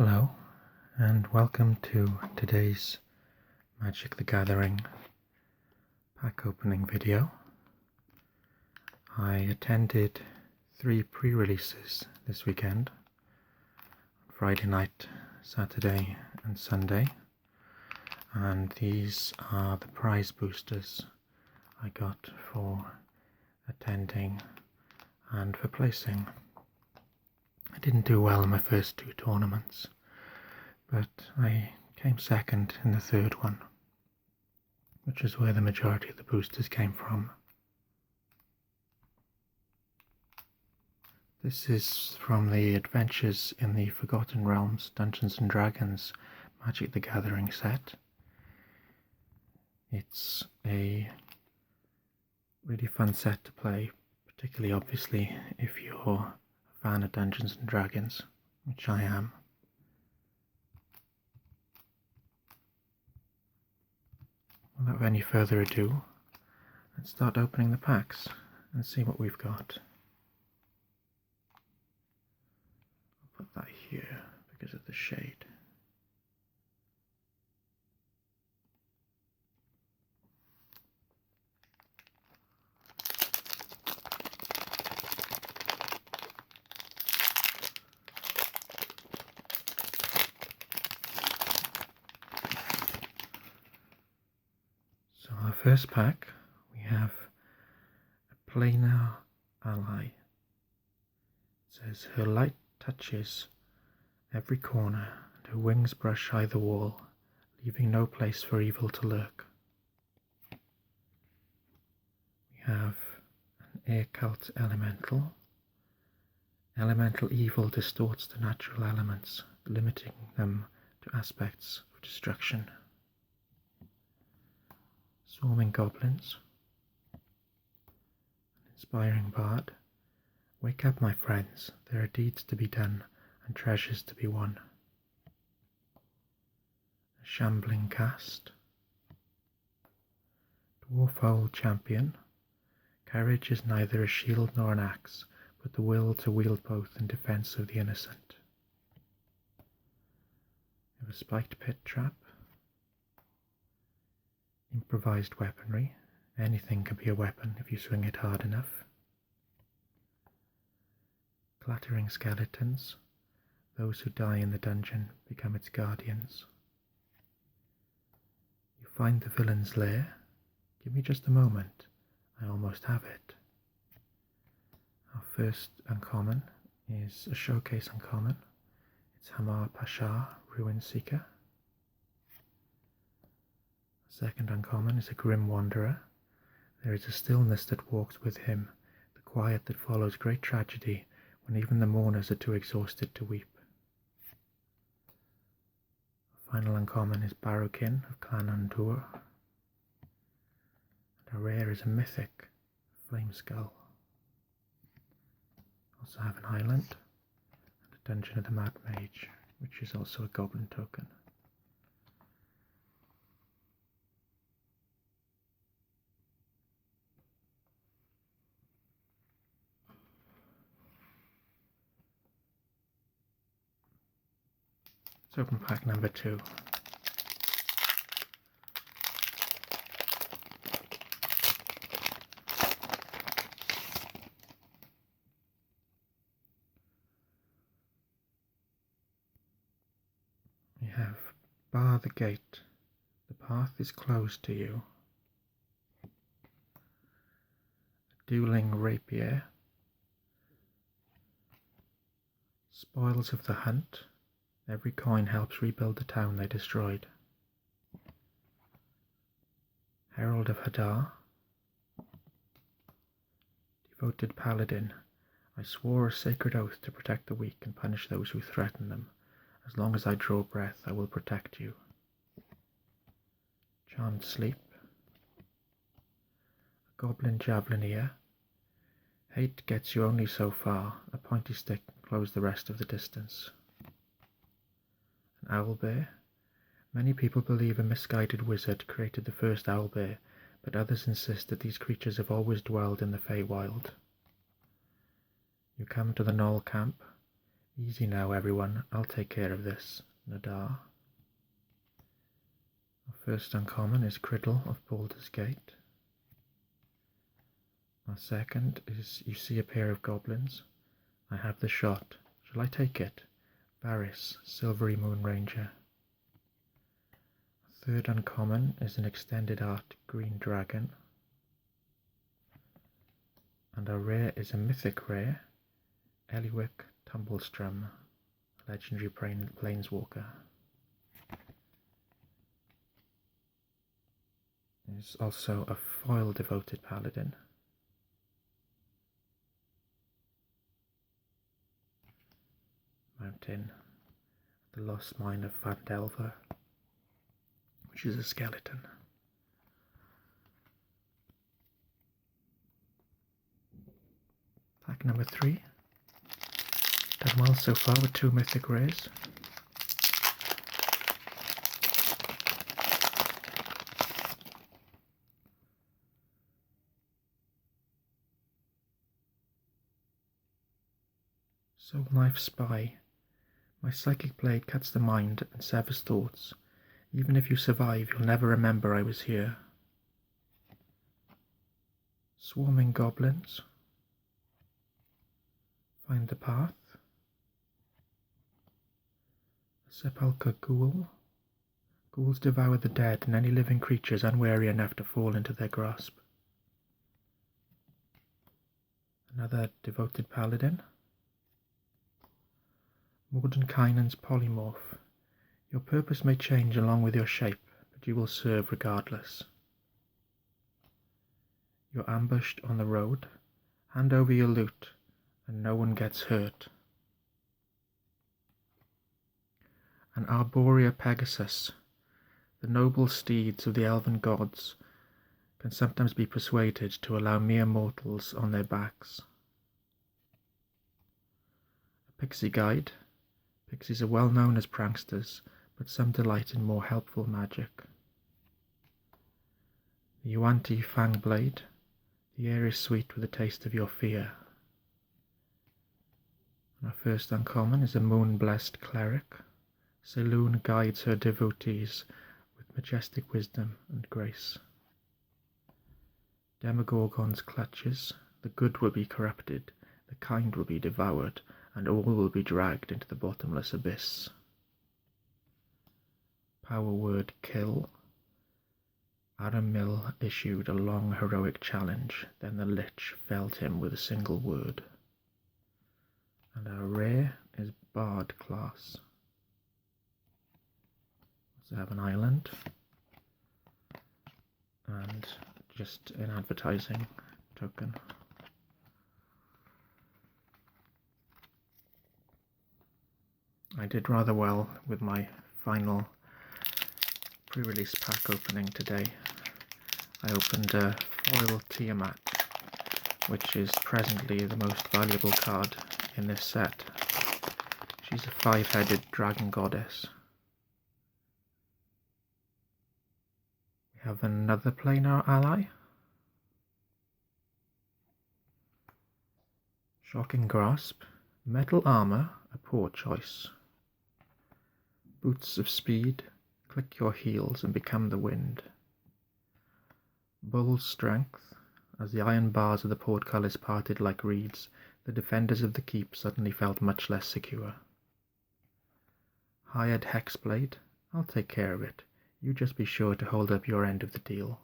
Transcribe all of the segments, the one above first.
Hello, and welcome to today's Magic the Gathering pack opening video. I attended 3 pre-releases this weekend, Friday night, Saturday and Sunday, and these are the prize boosters I got for attending and for placing. I didn't do well in my first 2 tournaments, but I came second in the third one, which is where the majority of the boosters came from. This is from the Adventures in the Forgotten Realms Dungeons & Dragons Magic the Gathering set. It's a really fun set to play, particularly obviously if you're a fan of Dungeons & Dragons, which I am. Without any further ado, let's start opening the packs and see what we've got. I'll put that here because of the shade. So our first pack, we have a planar ally. It says her light touches every corner and her wings brush either wall, leaving no place for evil to lurk. We have an air cult elemental. Elemental evil distorts the natural elements, limiting them to aspects of destruction. Swarming goblins. An inspiring bard. Wake up, my friends, there are deeds to be done and treasures to be won. A shambling cast. Dwarf old champion. Courage is neither a shield nor an axe, but the will to wield both in defense of the innocent. We have a spiked pit trap. Improvised weaponry. Anything can be a weapon if you swing it hard enough. Clattering skeletons. Those who die in the dungeon become its guardians. You find the villain's lair. Give me just a moment. I almost have it. Our first uncommon is a showcase uncommon. It's Hamar Pasha, Ruin Seeker. Second uncommon is a Grim Wanderer. There is a stillness that walks with him, the quiet that follows great tragedy when even the mourners are too exhausted to weep. Final uncommon is Barokin of Clan Undur. And a rare is a Mythic, Flame Skull. Also have an Island and a Dungeon of the Mad Mage, which is also a Goblin token. Let's open pack number 2. We have bar the gate. The path is closed to you. A dueling rapier. Spoils of the hunt. Every coin helps rebuild the town they destroyed. Herald of Hadar. Devoted paladin. I swore a sacred oath to protect the weak and punish those who threaten them. As long as I draw breath, I will protect you. Charmed sleep. A goblin javelineer. Hate gets you only so far. A pointy stick can close the rest of the distance. An owlbear. Many people believe a misguided wizard created the first owlbear, but others insist that these creatures have always dwelled in the Feywild. You come to the Knoll camp. Easy now, everyone. I'll take care of this. Nadar. Our first uncommon is Criddle of Baldur's Gate. Our second is You See a Pair of Goblins. I have the shot. Shall I take it? Varys, Silvery Moon Ranger. Our third uncommon is an extended art Green Dragon. And our rare is a mythic rare, Eliwick Tumblestrum, legendary planeswalker. There's also a foil devoted paladin. Mountain, the Lost Mine of Phandelver, which is a skeleton. Pack number 3. Done well so far with 2 mythic rares. Soul Knife Spy. My psychic blade cuts the mind and severs thoughts. Even if you survive, you'll never remember I was here. Swarming Goblins. Find the Path. Sepulchre Ghoul. Ghouls devour the dead and any living creatures unwary enough to fall into their grasp. Another devoted paladin. Mordenkainen's Polymorph. Your purpose may change along with your shape, but you will serve regardless. You're ambushed on the road. Hand over your loot, and no one gets hurt. An Arborea Pegasus. The noble steeds of the elven gods can sometimes be persuaded to allow mere mortals on their backs. A Pixie Guide. Pixies are well known as pranksters, but some delight in more helpful magic. The Yuan-Ti Fangblade. The air is sweet with a taste of your fear. And our first uncommon is a Moon-Blessed Cleric. Selûne guides her devotees with majestic wisdom and grace. Demogorgon's Clutches. The good will be corrupted, the kind will be devoured, and all will be dragged into the bottomless abyss. Power word Kill. Aramil issued a long heroic challenge, then the Lich felled him with a single word. And our rare is Bard class. So have an island, and just an advertising token. I did rather well with my final pre-release pack opening today. I opened a foil Tiamat, which is presently the most valuable card in this set. She's a 5-headed dragon goddess. We have another planar ally. Shocking Grasp. Metal armor, a poor choice. Boots of Speed. Click your heels and become the wind. Bull's Strength. As the iron bars of the portcullis parted like reeds, the defenders of the keep suddenly felt much less secure. Hired Hexblade. I'll take care of it. You just be sure to hold up your end of the deal.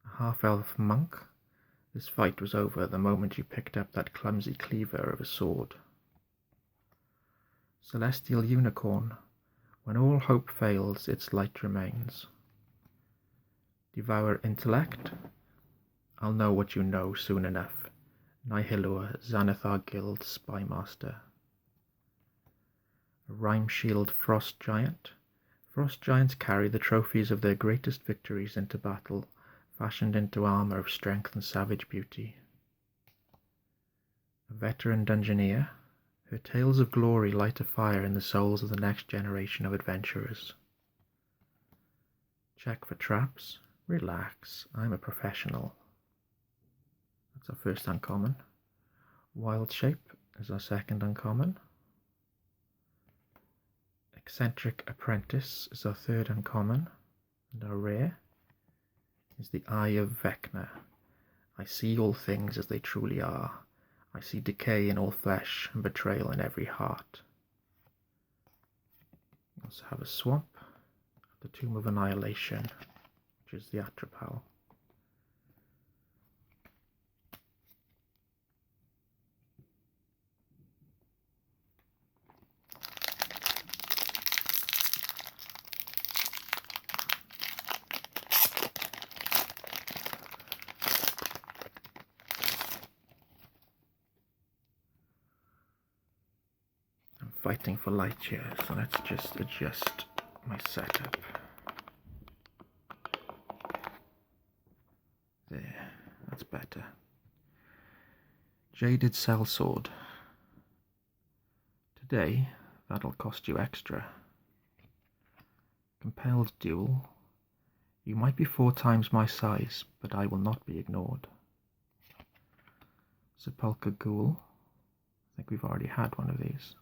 A half-elf monk. This fight was over the moment you picked up that clumsy cleaver of a sword. Celestial Unicorn. When all hope fails, its light remains. Devour Intellect. I'll know what you know soon enough. Nihilur, Xanathar Guild Spymaster. A Rhyme Shield Frost Giant. Frost Giants carry the trophies of their greatest victories into battle, fashioned into armor of strength and savage beauty. A Veteran Dungeoneer. Her tales of glory light a fire in the souls of the next generation of adventurers. Check for traps. Relax, I'm a professional. That's our first uncommon. Wild Shape, is our second uncommon. Eccentric Apprentice is our third uncommon. And our rare is the Eye of Vecna. I see all things as they truly are. I see decay in all flesh and betrayal in every heart. We also have a swamp, the Tomb of Annihilation, which is the Atropal. Fighting for light here, so let's just adjust my setup. There, that's better. Jaded Sellsword. Today, that'll cost you extra. Compelled Duel. You might be 4 times my size, but I will not be ignored. Sepulchre Ghoul. I think we've already had one of these.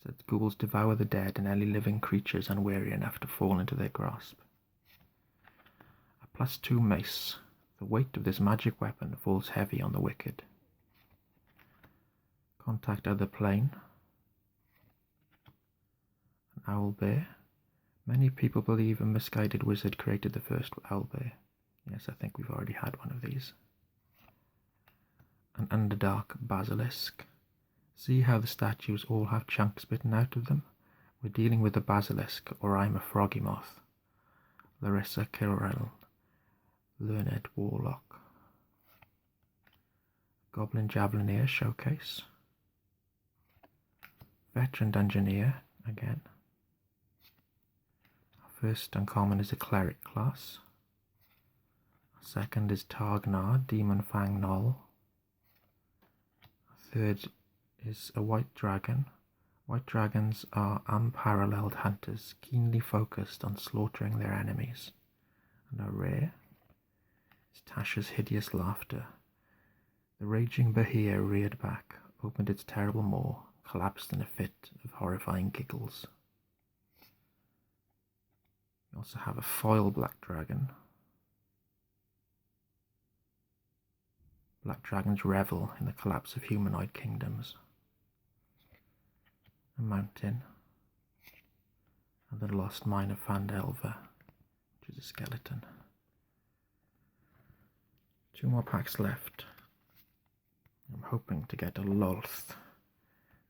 Said ghouls devour the dead and any living creatures unwary enough to fall into their grasp. A +2 mace. The weight of this magic weapon falls heavy on the wicked. Contact other plane. An owlbear. Many people believe a misguided wizard created the first owlbear. Yes, I think we've already had one of these. An underdark basilisk. See how the statues all have chunks bitten out of them? We're dealing with a basilisk, or I'm a froggy moth. Larissa Kirrell, Learned Warlock. Goblin Javelineer Showcase. Veteran Dungeoneer, again. Our first uncommon is a Cleric class. Our second is Targnar, Demon Fang Null. Our third is a White Dragon. White dragons are unparalleled hunters, keenly focused on slaughtering their enemies. And our rare is Tasha's Hideous Laughter. The raging Bahia reared back, opened its terrible maw, collapsed in a fit of horrifying giggles. We also have a foil Black Dragon. Black dragons revel in the collapse of humanoid kingdoms. A mountain, and the lost mine of Phandelver, which is a skeleton. 2 more packs left. I'm hoping to get a Lolth,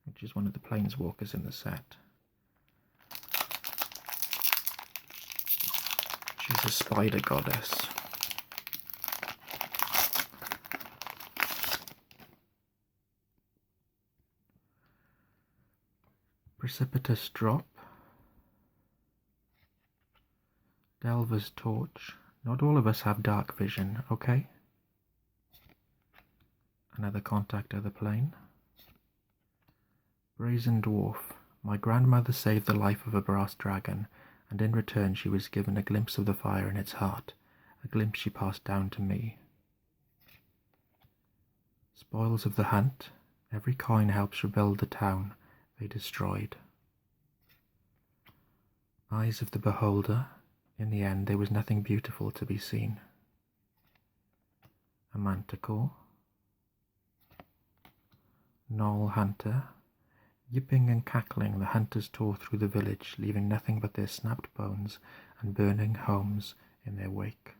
which is one of the planeswalkers in the set. She's a spider goddess. Precipitous Drop. Delver's Torch. Not all of us have dark vision, okay? Another Contact Other Plane. Brazen Dwarf. My grandmother saved the life of a brass dragon, and in return she was given a glimpse of the fire in its heart, a glimpse she passed down to me. Spoils of the Hunt. Every coin helps rebuild the town they destroyed. Eyes of the Beholder. In the end, there was nothing beautiful to be seen. A Manticore. Gnoll Hunter. Yipping and cackling, the hunters tore through the village, leaving nothing but their snapped bones and burning homes in their wake.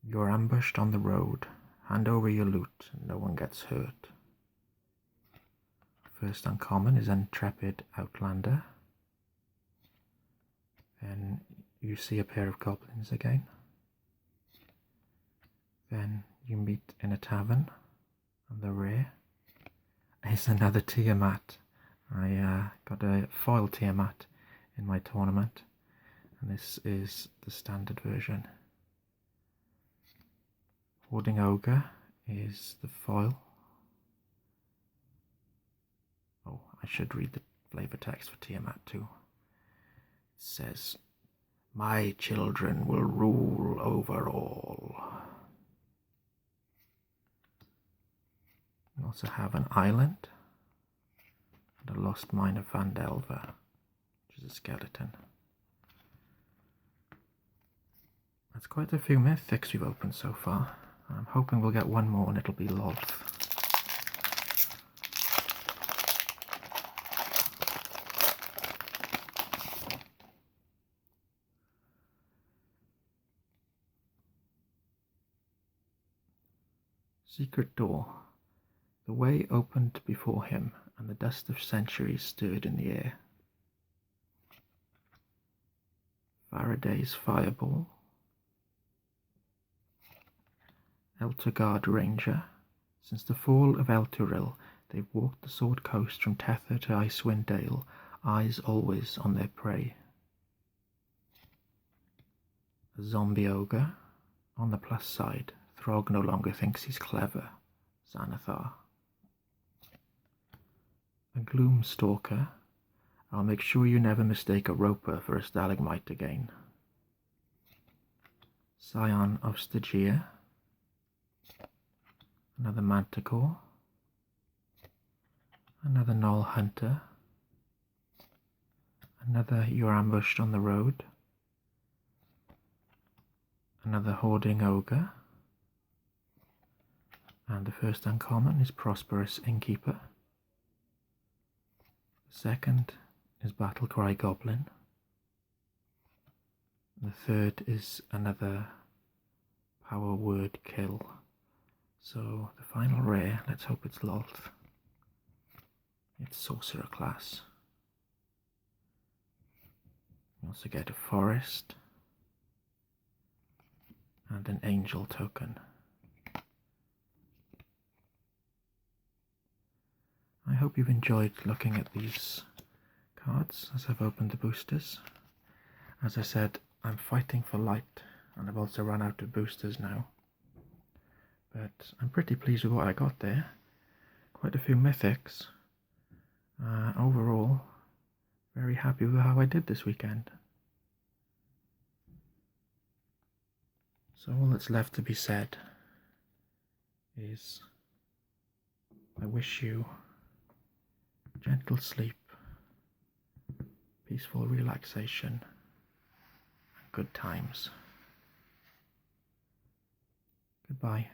You're ambushed on the road. Hand over your loot, and no one gets hurt. First uncommon is Intrepid Outlander. Then you see a pair of goblins again. Then you meet in a tavern, and the rare is another Tiamat. I got a foil Tiamat in my tournament, and this is the standard version. Hoarding Ogre is the foil. Oh, I should read the flavor text for Tiamat too. It says, "My children will rule over all." also have an island and a lost mine of Van Delver, which is a skeleton. That's quite a few mythics we've opened so far. I'm hoping we'll get one more and it'll be Lolth. Secret door. The way opened before him, and the dust of centuries stirred in the air. Faraday's fireball. Elturgard Ranger. Since the fall of Elturil, they've walked the Sword Coast from Tether to Icewind Dale, eyes always on their prey. A zombie ogre. On the plus side, Throg no longer thinks he's clever. Xanathar. A gloom stalker. I'll make sure you never mistake a roper for a stalagmite again. Scion of Stygia. Another manticore. Another gnoll hunter. Another you're ambushed on the road. Another hoarding ogre. And the first uncommon is Prosperous Innkeeper. The second is Battlecry Goblin. The third is another Power Word Kill. So the final rare, let's hope it's Lolth. It's Sorcerer class. You also get a Forest and an Angel token. I hope you've enjoyed looking at these cards as I've opened the boosters. As I said, I'm fighting for light, and I've also run out of boosters now. But I'm pretty pleased with what I got there. Quite a few mythics. Overall, very happy with how I did this weekend. So all that's left to be said is I wish you gentle sleep, peaceful relaxation, and good times. Goodbye.